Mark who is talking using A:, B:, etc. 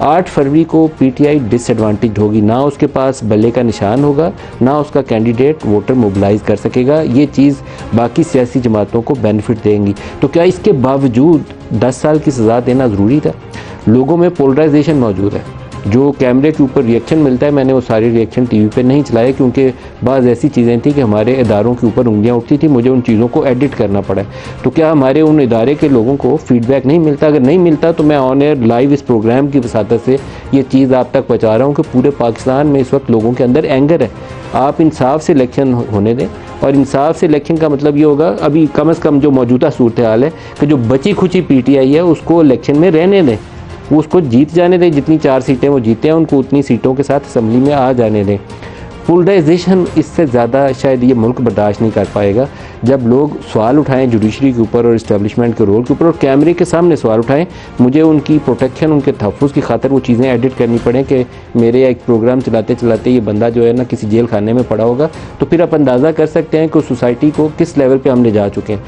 A: 8 फरवरी को PTI disadvantage होगी, ना उसके पास बल्ले का निशान होगा, ना उसका कैंडिडेट वोटर मोबिलाइज कर सकेगा। ये चीज़ बाकी सियासी जमातों को बेनिफिट देंगी। तो क्या इसके बावजूद 10 साल की सज़ा देना ज़रूरी था? लोगों में पोलराइजेशन मौजूद है। जो कैमरे के ऊपर रिएक्शन मिलता है, मैंने वो सारे रिएक्शन टीवी पे नहीं चलाए क्योंकि बाज़ ऐसी चीज़ें थी कि हमारे इदारों के ऊपर उंगलियां उठती थी, मुझे उन चीज़ों को एडिट करना पड़ा। तो क्या हमारे उन इदारे के लोगों को फीडबैक नहीं मिलता? अगर नहीं मिलता तो मैं ऑन एयर लाइव इस प्रोग्राम की वसातत से ये चीज़ आप तक पहुँचा रहा हूँ कि पूरे पाकिस्तान में इस वक्त लोगों के अंदर एंगर है। आप इंसाफ से इलेक्शन होने दें, और इंसाफ से इलेक्शन का मतलब ये होगा, अभी कम से कम जो मौजूदा सूरत हाल है कि जो बची खुची पीटीआई है उसको इलेक्शन में रहने दें, वो उसको जीत जाने दें। जितनी 4 सीटें वो जीते हैं उनको उतनी सीटों के साथ असम्बली में आ जाने दें। पोलराइजेशन इससे ज़्यादा शायद ये मुल्क बर्दाश्त नहीं कर पाएगा। जब लोग सवाल उठाएं जुडिशरी के ऊपर और इस्टेब्लिशमेंट के रोल के ऊपर और कैमरे के सामने सवाल उठाएं, मुझे उनकी प्रोटेक्शन, उनके तहफ़्फ़ुज़ की खातिर वो चीज़ें एडिट करनी पड़ें कि मेरे एक प्रोग्राम चलाते चलाते ये बंदा जो है ना किसी जेल खाने में पड़ा होगा, तो फिर आप अंदाज़ा कर सकते हैं कि उस सोसाइटी को किस लेवल पर हम ले जा चुके हैं।